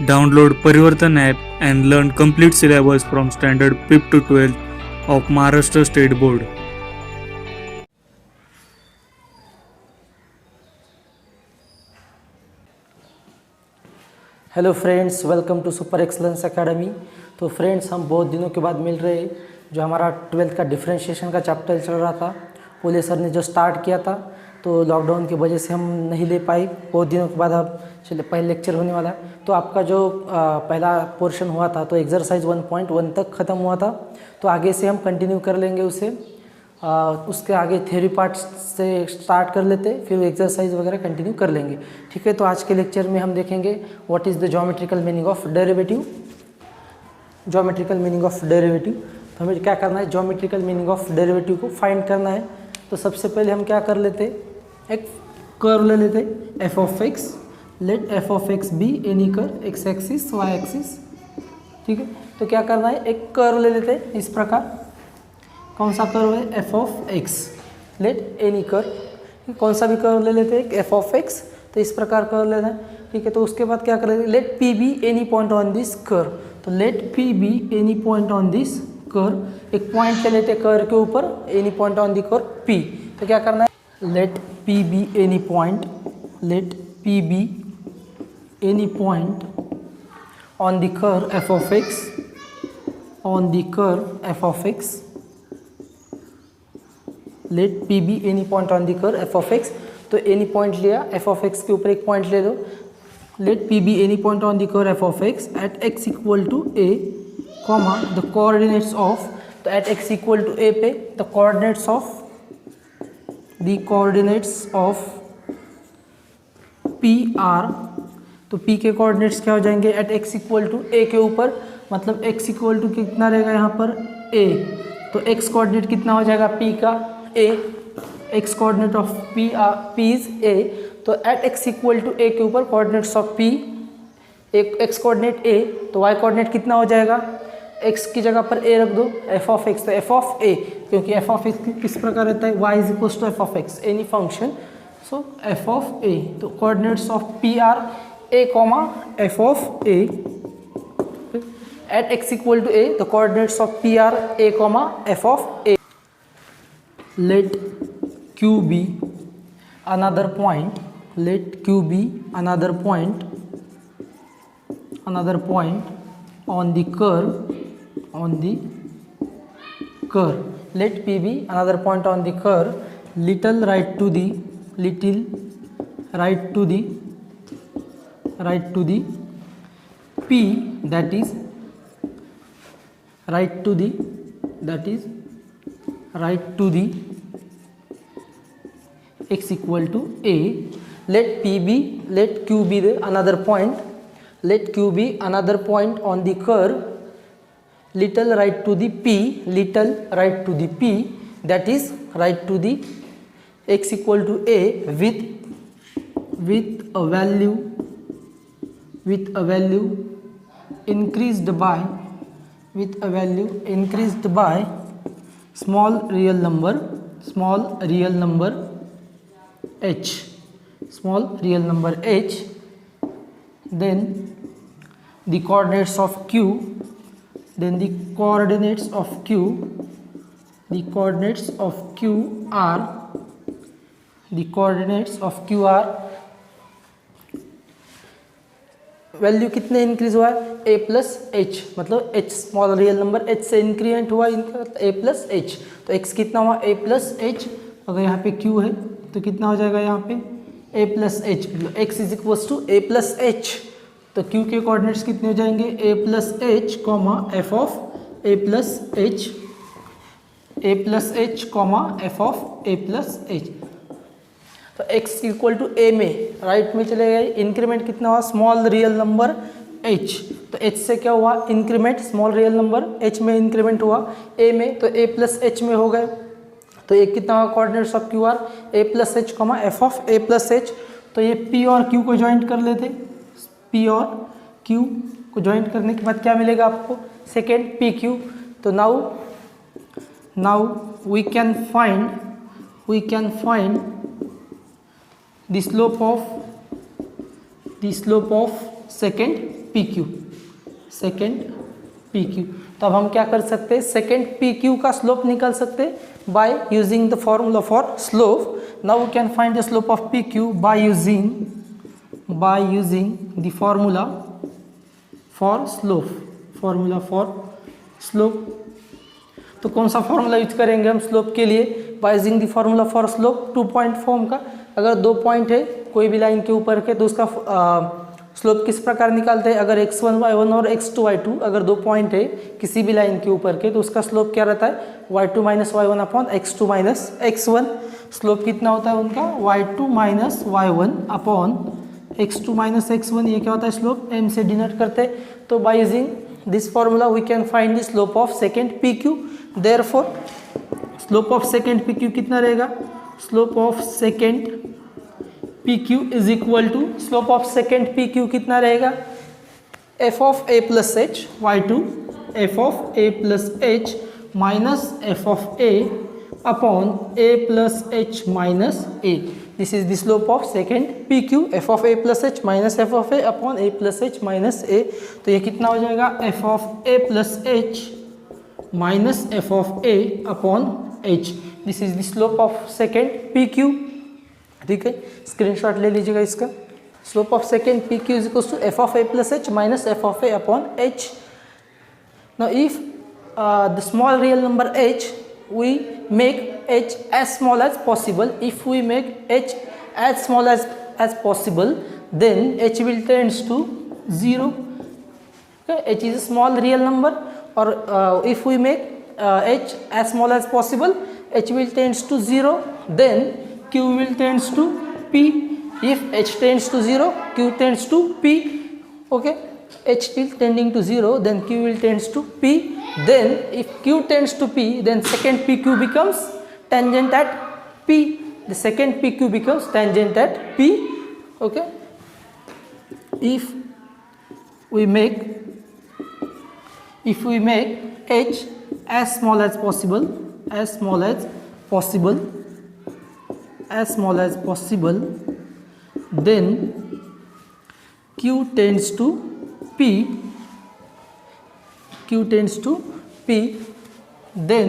Download Parivartan app and learn complete syllabus from standard 5th to 12th of Maharashtra State Board. Hello friends, welcome to super excellence academy. तो friends, हम बहुत दिनों के बाद मिल रहे हैं। जो हमारा 12th का डिफरेंशिएशन का चैप्टर चल रहा था, पोले सर ने जो स्टार्ट किया था, तो लॉकडाउन की वजह से हम नहीं ले पाए। बहुत दिनों के बाद अब चलिए पहले लेक्चर होने वाला है। तो आपका जो पहला पोर्शन हुआ था, तो एक्सरसाइज 1.1 तक ख़त्म हुआ था। तो आगे से हम कंटिन्यू कर लेंगे उसे। उसके आगे थ्योरी पार्ट से स्टार्ट कर लेते, फिर एक्सरसाइज वगैरह कंटिन्यू कर लेंगे। ठीक है, तो आज के लेक्चर में हम देखेंगे what is the geometrical meaning of derivative. Geometrical meaning of derivative, तो हमें क्या करना है, ज्योमेट्रिकल मीनिंग ऑफ डेरिवेटिव को फाइंड करना है। तो सबसे पहले हम क्या कर लेते, एक कर्व ले लेते, F of x. Let F of X be any curve, X axis Y axis. ठीक है, तो क्या करना है, एक कर्व ले लेते इस प्रकार। कौन सा कर्व है, F of x. Let any curve, कौन सा भी कर्व ले लेते हैं, एफ ऑफ एक्स। तो इस प्रकार कर्व लेना है। ठीक है, तो उसके बाद क्या करेंगे, let p be any point on this curve. तो let p be any point on this curve, एक पॉइंट ले लेते कर्व के ऊपर, any point on the curve p. तो क्या करना है, let p be any point, let p be any point on the curve f of x, on the curve f of x. Let p be any point on the curve f of x. तो any point लिया, f of x के ऊपर एक point ले लो। Let p be any point on the curve f of x at x equal to a, comma the coordinates of. तो at x equal to a पे the coordinates of, the coordinates of p are. तो p के coordinates क्या हो जाएंगे, at x equal to a के ऊपर, मतलब एक्स इक्वल टू कितना रहेगा यहाँ पर, ए। तो एक्स कोऑर्डिनेट कितना हो जाएगा पी का, a. X coordinate of p is a. तो at x equal to a के ऊपर कोऑर्डिनेट्स ऑफ पी, एक एक्स कोऑर्डिनेट ए, तो वाई कोऑर्डिनेट कितना हो जाएगा, एक्स की जगह पर ए रख दो, एफ ऑफ एक्स। तो एफ ऑफ ए, क्योंकि एफ ऑफ एक्स किस प्रकार रहता है, y is equal to F of x, any function. So f of a, तो coordinates of p are a comma F of a at x equal to a, the coordinates of p are a comma F of a. Let Q be another point, let Q be another point on the curve, on the curve. Let P be another point on the curve, little right to the, little right to the, right to the P, that is right to the, that is right to the x equal to a. Let P be, let Q be the another point, let Q be another point on the curve, little right to the P, little right to the P, that is right to the x equal to a, with a value, with a value increased by, with a value increased by small real number, small real number h, small real number h. Then the coordinates of q, then the coordinates of q, the coordinates of q are, the coordinates of q are, value कितने increase हुआ है, a plus H, मतलब h small real number h से increment हुआ, इनका a plus H. तो x कितना हुआ, a प्लस एच। अगर यहाँ पे q है तो कितना हो जाएगा यहाँ पे, a plus H, x is equal to a plus H. तो q के कोऑर्डिनेट्स कितने हो जाएंगे, a plus H comma F of a plus H, a plus H comma F of a plus H. तो x इक्वल टू a में right में चले गए, इंक्रीमेंट कितना हुआ, स्मॉल रियल नंबर h। तो h से क्या हुआ, increment, small real number h में इंक्रीमेंट हुआ a में, तो a प्लस एच में हो गए। तो ये कितना हुआ, coordinates of q are a plus H comma F of a plus H. तो ये p और q को ज्वाइंट कर लेते, p और q को ज्वाइंट करने के बाद क्या मिलेगा आपको, सेकेंड पी क्यू। तो now we can find the slope of second P Q, second P Q. तो अब हम क्या कर सकते हैं, सेकेंड पी क्यू का स्लोप निकाल सकते हैं by using the formula for slope. Now we can find the slope of P Q by using the formula for slope, formula for slope. तो कौन सा फॉर्मूला यूज करेंगे हम स्लोप के लिए, bye using the formula for slope, 2 point form का। अगर 2 point है कोई भी लाइन के ऊपर के तो उसका स्लोप किस प्रकार निकालते हैं, अगर x1 y1 और x2 y2 अगर 2 पॉइंट है किसी भी लाइन के ऊपर के तो उसका स्लोप क्या रहता है, y2 minus y1 upon x2 minus x1। Slope कितना होता है उनका, y2 minus y1 upon x2 minus x1, ये क्या होता है स्लोप, m से डिनोट करते हैं। तो by using this formula we can find the slope of second P Q. Therefore slope of second P Q कितना रहेगा, slope of second P Q is equal to, slope of second P Q कितना रहेगा, F of A plus H y2 F of A plus H minus F of A upon A plus H minus A. This is the slope of second P Q, F of A plus H minus F of A upon A plus H minus a. तो ये कितना हो जाएगा, f of A plus H minus F of A upon h. This is the slope of second P q. ठीक है, screenshot ले लीजिएगा इसका। Slope of second P Q is equal to F of A plus H minus F of A upon h. Now if the small real number h, we make h as small as possible. If we make h as small as possible, then h will tends to 0. Okay, h is a small real number, or if we make h as small as possible, h will tends to 0, then q will tends to p. If h tends to 0, q tends to p. Okay, h is tending to 0, then q will tends to p. Then if q tends to p, then second pq becomes tangent at p. The second pq becomes tangent at p. Okay, if we make h as small as possible, as small as possible, then q tends to p, then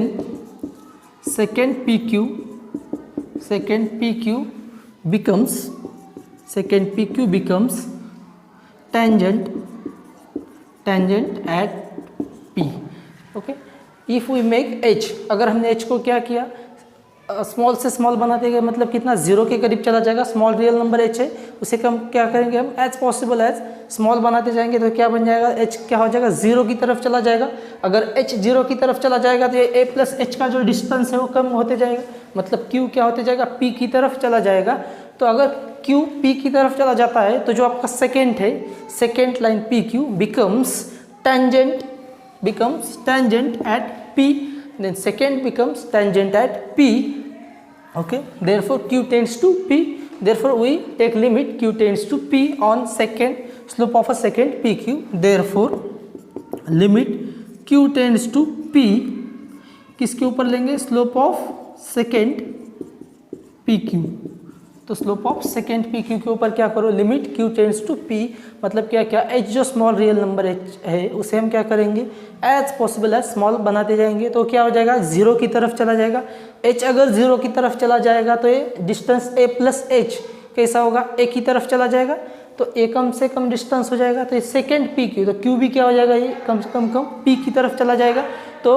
second pq becomes tangent at p. Okay, if we make h, अगर हमने h को क्या किया, small से small बनाते गए, मतलब कितना, 0 के करीब चला जाएगा। स्मॉल रियल नंबर h है, उसे हम क्या करेंगे, हम एज पॉसिबल एज स्मॉल बनाते जाएंगे तो क्या बन जाएगा, h क्या हो जाएगा, 0 की तरफ चला जाएगा। अगर h 0 की तरफ चला जाएगा तो ये a प्लस h का जो डिस्टेंस है वो कम होते जाएगा, मतलब q क्या होते जाएगा, p की तरफ चला जाएगा। तो अगर q p की तरफ चला जाता है तो जो आपका सेकेंड है, second line pq becomes tangent at p, then second becomes tangent at p. Okay, therefore q tends to p, therefore we take limit q tends to p on second slope of a second pq. Therefore limit q tends to p, किसके ऊपर लेंगे, slope of second pq। तो slope of second pq के ऊपर क्या करो, limit q tends to p, मतलब क्या क्या, h जो स्मॉल रियल नंबर h है उसे हम क्या करेंगे, एज पॉसिबल एज स्मॉल बनाते जाएंगे। तो क्या हो जाएगा, 0 की तरफ चला जाएगा। h अगर 0 की तरफ चला जाएगा तो ये डिस्टेंस a प्लस h कैसा होगा, a की तरफ चला जाएगा, तो a कम से कम डिस्टेंस हो जाएगा। तो ये सेकेंड pq, तो q भी क्या हो जाएगा, ये कम से कम p की तरफ चला जाएगा। तो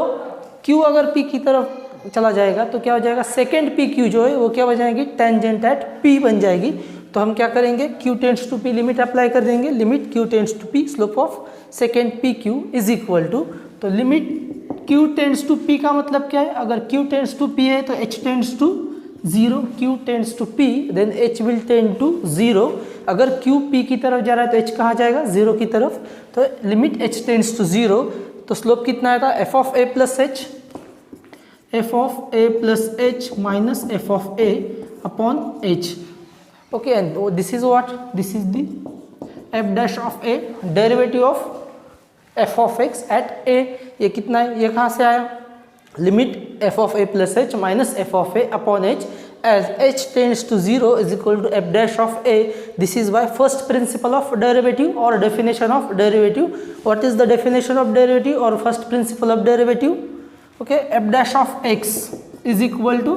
q अगर p की तरफ चला जाएगा तो क्या हो जाएगा, सेकेंड पी क्यू जो है वो क्या बन जाएगी, टेंजेंट एट पी बन जाएगी। तो हम क्या करेंगे, q tends to p limit apply कर देंगे, limit q tends to p slope of second P Q is equal to, तो limit q tends to p का मतलब क्या है, अगर q टेंड्स टू p है तो h tends to 0, q tends to p then h will tend to 0। अगर q p की तरफ जा रहा है तो h कहाँ जाएगा, 0 की तरफ, तो लिमिट h टेंड्स टू 0। तो स्लोप कितना आएगा, f of a plus h, f of a plus h minus f of a upon h. Okay, and this is what, this is the f dash of a, derivative of f of x at a। ये कितना है, ये कहाँ से आया, limit f of a plus h minus f of a upon h, as h tends to 0 is equal to f dash of a. This is by first principle of derivative or definition of derivative. What is the definition of derivative or first principle of derivative? Okay, f dash of x is equal to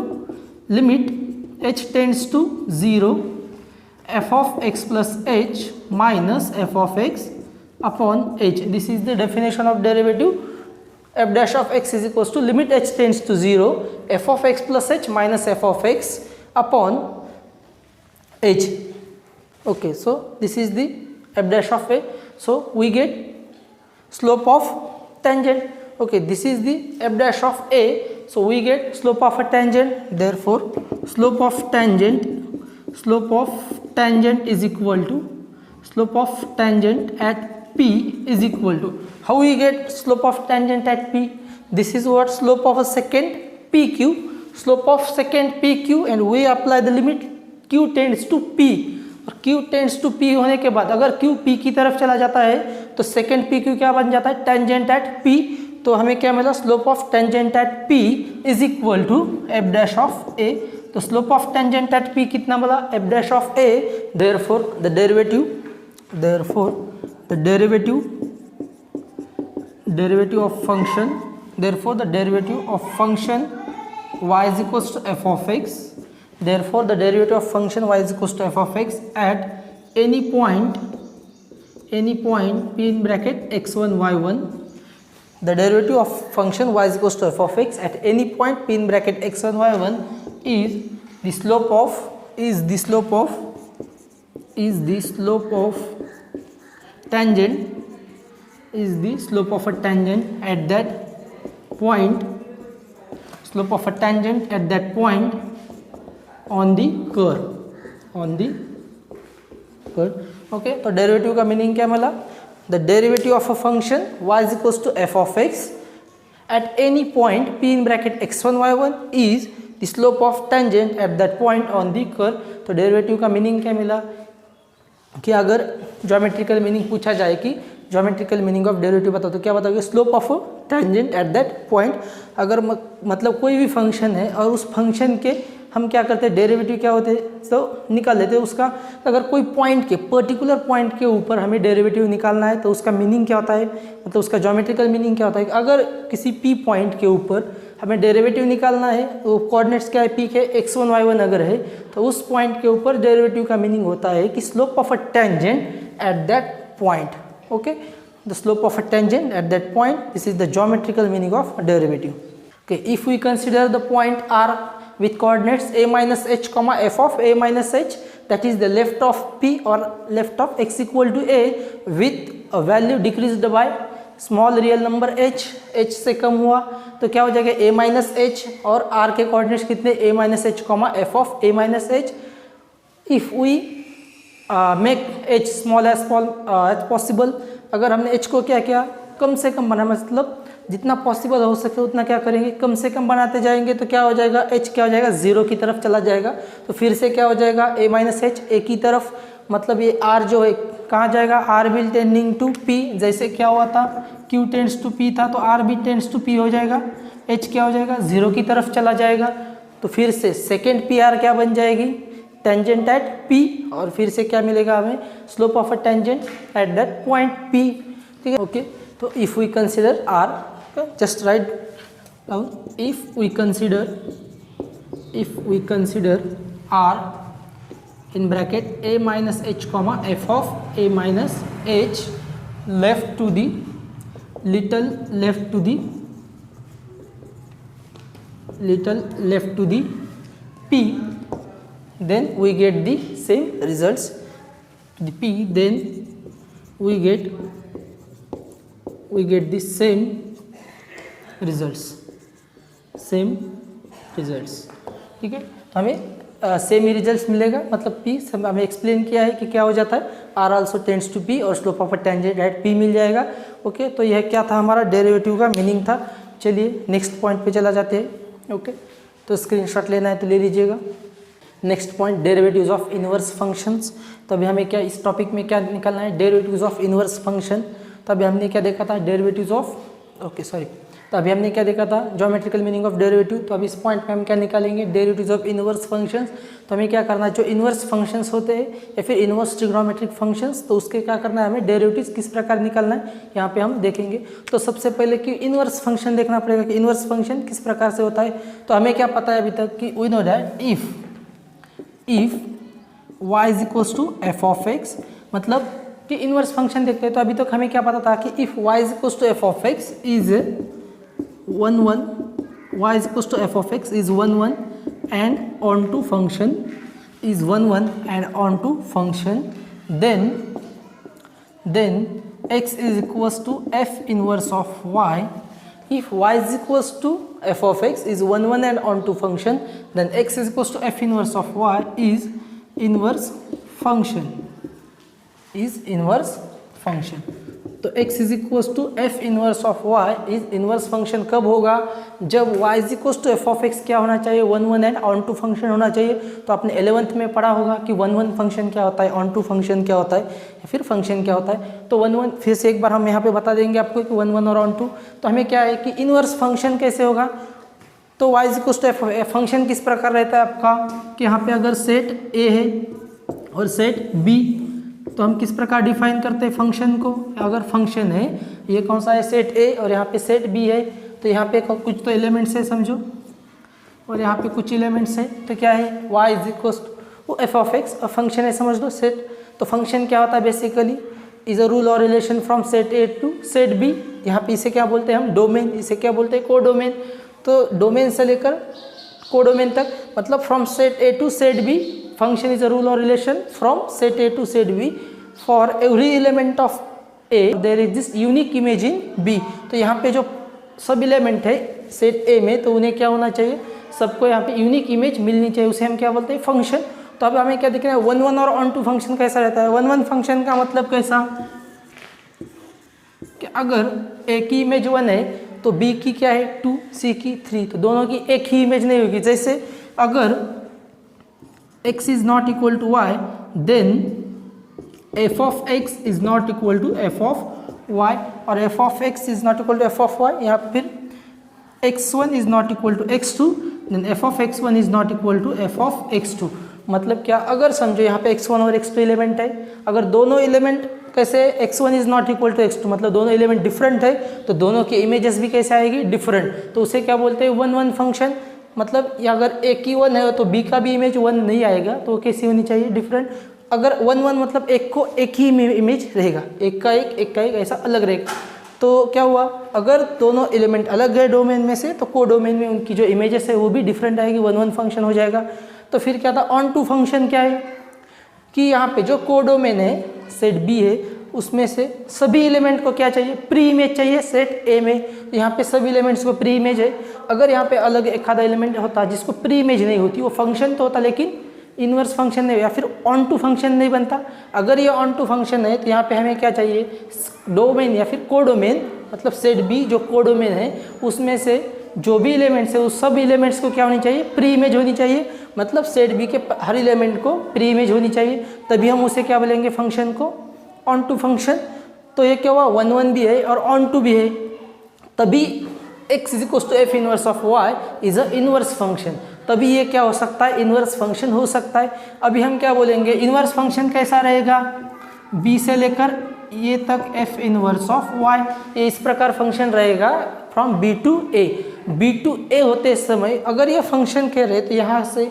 limit h tends to 0 f of x plus h minus f of x upon h. This is the definition of derivative. F dash of x is equals to limit h tends to 0 f of x plus h minus f of x upon h. Okay, so this is the f dash of a. So we get slope of tangent. Okay, this is the f dash of a. So we get slope of a tangent. Therefore slope of tangent is equal to slope of tangent at p is equal to, how we get slope of tangent at p? This is what slope of a secant pq, slope of secant pq, and we apply the limit q tends to p. और q tends to p होने के बाद अगर q p की तरफ चला जाता है तो secant pq क्या बन जाता है? tangent at p. तो हमें क्या मिला? slope of tangent at p is equal to f dash of a. तो slope of tangent at p कितना मिला? f dash of a. Therefore the derivative of function, therefore the derivative of function y is equals to f of x. Therefore the derivative of function y is equals to f of x at any point p in bracket x1 y1. The derivative of function y is equals to f of x at any point p in bracket x1 y1 is the slope of tangent is the slope of a tangent at that point, slope of a tangent at that point on the curve, okay. तो derivative का meaning क्या मिला? The derivative of a function y is equals to f of x at any point p in bracket x1 y1 is the slope of tangent at that point on the curve. तो derivative का meaning क्या मिला कि अगर geometrical meaning पूछा जाए कि geometrical meaning of derivative बताओ तो क्या बताओगे? Slope of tangent at that point. अगर मतलब कोई भी फंक्शन है और उस फंक्शन के हम क्या करते हैं? डेरिवेटिव क्या होते हैं? तो निकाल लेते हैं उसका. अगर कोई पॉइंट के पर्टिकुलर पॉइंट के ऊपर हमें डेरिवेटिव निकालना है तो उसका मीनिंग क्या होता है? मतलब उसका ज्योमेट्रिकल मीनिंग क्या होता है? अगर किसी पी पॉइंट के ऊपर हमें डेरिवेटिव निकालना है तो कोऑर्डिनेट्स क्या है? पी के x1 y1 अगर है तो उस पॉइंट के ऊपर डेरिवेटिव का मीनिंग होता है कि slope of a tangent at that point. Okay, the slope of a tangent at that point, this is the geometrical meaning of derivative. Okay, if we consider the point r with coordinates a minus h comma f of a minus h, that is the left of p or left of x equal to a with a value decreased by small real number h से कम हुआ तो क्या हो जाएगा? a minus h और r के coordinates कितने? a minus h comma f of a minus h. if we make h small as possible, अगर हमने h को क्या किया? कम से कम बना, मतलब जितना पॉसिबल हो सके उतना क्या करेंगे? कम से कम बनाते जाएंगे तो क्या हो जाएगा? h क्या हो जाएगा? 0 की तरफ चला जाएगा. तो फिर से क्या हो जाएगा? a माइनस एच a की तरफ, मतलब ये r जो है कहाँ जाएगा? r will tending to p. जैसे क्या हुआ था? q टेंड्स टू p था तो r भी टेंड्स टू p हो जाएगा. h क्या हो जाएगा? 0 की तरफ चला जाएगा. तो फिर से सेकेंड पी आर क्या बन जाएगी? Tangent at p. और फिर से क्या मिलेगा हमें? Slope of a tangent at that point p. ठीक है, ओके. तो if we consider r, just write down, if we consider r in bracket a minus h comma f of a minus h left to the little left to the p, then we get the same results to the p, then we get the same results. ठीक है, तो हमें same ही results मिलेगा. मतलब p हमें explain किया है कि क्या हो जाता है? r also tends to p और slope of a tangent at p मिल जाएगा. ओके, तो यह क्या था? हमारा डेरिवेटिव का मीनिंग था. चलिए नेक्स्ट पॉइंट पे चला जाते हैं. ओके, तो स्क्रीनशॉट लेना है तो ले लीजिएगा. Next point, derivatives of inverse functions. तो अभी हमें क्या इस टॉपिक में क्या निकालना है? Derivatives of inverse function. तो अभी हमने क्या देखा था? डेरिवेटिव्स ऑफ तो अभी हमने क्या देखा था, ज्योमेट्रिकल मीनिंग ऑफ डेरिवेटिव। तो अभी इस पॉइंट में हम क्या निकालेंगे, डेरिवेटिव्स ऑफ इनवर्स फंक्शंस। तो हमें क्या करना है, जो इनवर्स फंक्शंस होते हैं या फिर इनवर्स ट्रिग्नोमेट्रिक फंक्शंस, तो उसके क्या करना है, हमें डेरिवेटिव्स किस प्रकार निकालना है यहाँ पे हम देखेंगे। तो सबसे पहले कि इनवर्स फंक्शन देखना पड़ेगा कि इनवर्स फंक्शन किस प्रकार से होता है। तो हमें क्या पता है अभी तक कि we know that if y is equals to F of X, मतलब कि इनवर्स फंक्शन देखते हैं। तो अभी तक हमें क्या पता था कि if y is equals to F of X is 1 y is equals to F of X is 1 and onto function is 1 and on to function, then x is equals to f inverse of y. If y is equals to f of x is 1 and on to function, then x is equals to f inverse of y is inverse function, तो x is equals to f inverse of y is inverse function कब होगा, जब y is equals to f of x क्या होना चाहिए, 1 and on to function होना चाहिए। तो आपने 11th में पढ़ा होगा कि 1 फंक्शन क्या होता है, on to फंक्शन क्या होता है, या फिर फंक्शन क्या होता है। तो 1 फिर से एक बार हम यहाँ पे बता देंगे आपको कि 1 और on to। तो हमें क्या है कि इनवर्स फंक्शन कैसे होगा, तो y is equals to f function किस प्रकार रहता है आपका, कि यहाँ पे अगर सेट A है और सेट B, तो हम किस प्रकार डिफाइन करते हैं फंक्शन को। अगर फंक्शन है, ये कौन सा है, सेट A और यहाँ पे सेट B है, तो यहाँ पे कुछ तो एलिमेंट्स है समझो, और यहाँ पे कुछ एलिमेंट्स है, तो क्या है, y is equals to F of X, और फंक्शन है समझ लो सेट। तो फंक्शन क्या होता है बेसिकली, इज अ रूल और relation from set A to set B। यहाँ पे इसे क्या बोलते हैं हम, डोमेन, इसे क्या बोलते हैं, कोडोमेन। तो डोमेन से लेकर कोडोमेन तक, मतलब from set A to set B, function is a rule or relation from set A to set B. For every element of A there exists unique image in B. तो यहाँ पे जो सब element है set A में, तो उन्हें क्या होना चाहिए, सबको यहाँ पे यूनिक इमेज मिलनी चाहिए, उसे हम क्या बोलते हैं, फंक्शन। तो अब हमें क्या दिख रहा है, 1 और ऑन टू फंक्शन कैसा रहता है। 1 फंक्शन का मतलब कैसा, कि अगर A की इमेज 1 है तो B की क्या है 2, C की 3, तो दोनों की एक ही इमेज नहीं होगी। जैसे अगर x is not equal to y, then f of x is not equal to f of y, और f of x is not equal to f of y, या फिर x1 is not equal to x2, then f of x1 is not equal to f of x2। मतलब क्या, अगर समझो यहाँ पे x1 और x2 एलिमेंट है, अगर दोनों एलिमेंट कैसे, x1 is not equal to x2, मतलब दोनों एलिमेंट डिफरेंट है, तो दोनों की इमेजेस भी कैसे आएगी, डिफरेंट। तो उसे क्या बोलते हैं, 1 फंक्शन। मतलब या अगर A की 1 है तो B का भी इमेज 1 नहीं आएगा, तो वो कैसी होनी चाहिए, डिफरेंट। अगर 1 मतलब एक को एक ही इमेज रहेगा, एक का एक ऐसा अलग रहेगा। तो क्या हुआ, अगर दोनों एलिमेंट अलग है डोमेन में से, तो को डोमेन में उनकी जो इमेजेस है वो भी डिफरेंट आएगी, 1 फंक्शन हो जाएगा। तो फिर क्या था, ऑन टू फंक्शन क्या है, कि यहाँ पे जो को डोमेन है सेट B है, उसमें से सभी एलिमेंट को क्या चाहिए, प्री इमेज चाहिए सेट A में। यहाँ पे सभी एलिमेंट्स को प्री इमेज है। अगर यहाँ पे अलग एक आधा एलिमेंट होता जिसको प्री इमेज नहीं होती, वो फंक्शन तो होता लेकिन इनवर्स फंक्शन नहीं, या फिर ऑन टू फंक्शन नहीं बनता। अगर ये ऑन टू फंक्शन है तो यहाँ पे हमें क्या चाहिए, डोमेन या फिर कोडोमेन, मतलब सेट B जो कोडोमेन है उसमें से जो भी एलिमेंट्स है उस सब एलिमेंट्स को क्या होनी चाहिए, प्री इमेज होनी चाहिए। मतलब सेट B के हर एलिमेंट को प्री इमेज होनी चाहिए, तभी हम उसे क्या बोलेंगे, फंक्शन को ऑन टू फंक्शन। तो ये क्या हुआ, 1 भी है और ऑन टू भी है, तभी x is equal to F inverse of y is a inverse function, तभी ये क्या हो सकता है, इनवर्स फंक्शन हो सकता है। अभी हम क्या बोलेंगे, इनवर्स फंक्शन कैसा रहेगा, b से लेकर ये तक f इनवर्स ऑफ y, ये इस प्रकार फंक्शन रहेगा फ्रॉम b टू a होते समय। अगर ये फंक्शन कह रहे तो यहाँ से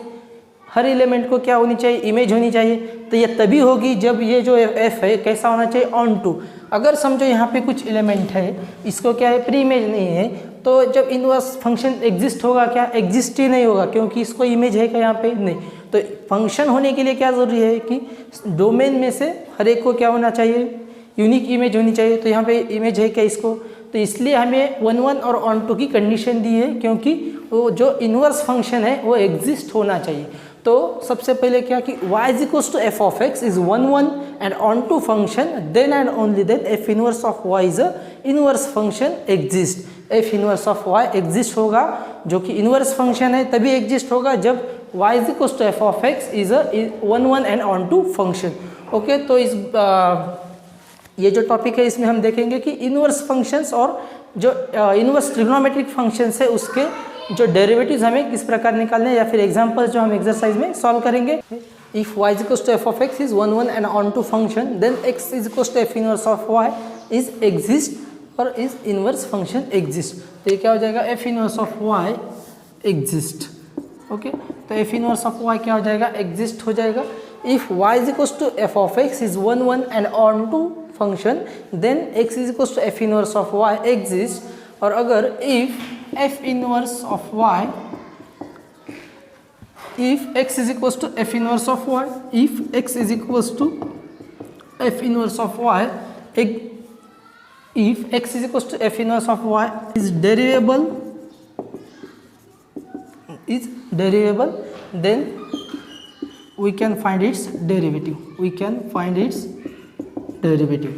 हर एलिमेंट को क्या होनी चाहिए, इमेज होनी चाहिए। तो ये तभी होगी जब ये जो f है कैसा होना चाहिए, ऑन टू। अगर समझो यहाँ पे कुछ एलिमेंट है, इसको क्या है, प्री इमेज नहीं है, तो जब इनवर्स फंक्शन एग्जिस्ट होगा क्या, एग्जिस्ट ही नहीं होगा, क्योंकि इसको इमेज है क्या यहाँ पे नहीं। तो फंक्शन होने के लिए क्या ज़रूरी है कि डोमेन में से हर एक को क्या होना चाहिए, यूनिक इमेज होनी चाहिए। तो यहाँ पे इमेज है क्या इसको, तो इसलिए हमें 1 और ऑन टू की कंडीशन दी है, क्योंकि वो जो इनवर्स फंक्शन है वो एग्जिस्ट होना चाहिए। तो सबसे पहले क्या कि y is equals to F of X is 1 and onto function, then and only then F inverse of y is a inverse function exist. F inverse of y exist होगा, जो कि इनवर्स फंक्शन है, तभी exist होगा जब y is equals to F of X is a 1 and onto function. Okay, तो इस ये जो टॉपिक है इसमें हम देखेंगे कि इनवर्स फंक्शंस और जो इनवर्स ट्रिग्नोमेट्रिक फंक्शंस है उसके जो डेरिवेटिव्स हमें किस प्रकार निकालने हैं, या फिर एग्जांपल्स जो हम एक्सरसाइज में सॉल्व करेंगे. If y is equals to f of x is 1 1 and onto function, then x is equals to f inverse of y is exist और is inverse function exist. तो ये क्या हो जाएगा, f inverse of y exist. Okay, तो f inverse of y क्या हो जाएगा, exist हो जाएगा. If y is equals to f of x is 1 1 and onto function, then x is equals to f inverse of y exist. और अगर if f inverse of y, if x is equals to f inverse of y, if x is equals to f inverse of y, if x is equals to f inverse of y is derivable, then we can find its derivative. We can find its derivative.